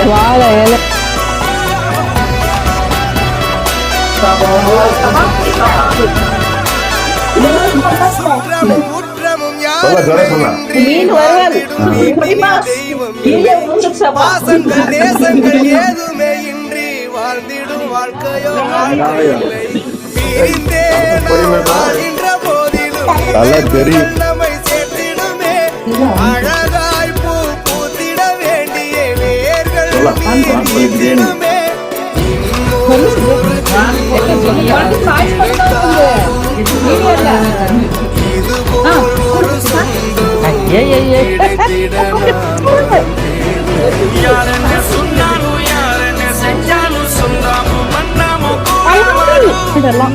வாழை இலை. மீன் வறுவல். பாசங்கள் நேசங்கள் ஏதுமே இன்றி வாழ்ந்திடும் வாழ்க்கையோ வாழ்கின்ற போதிலும் நம்மை சேர்த்திடுமே அழகாய் பூ பூத்திட வேண்டிய வேர்கள் நீட்டிடுமே. இது போல் ஒரு சொந்தம் யாரன்னு சொன்னாலும் யாரன்னு செஞ்சாலும் சொல்லாம பண்ணாம இதெல்லாம்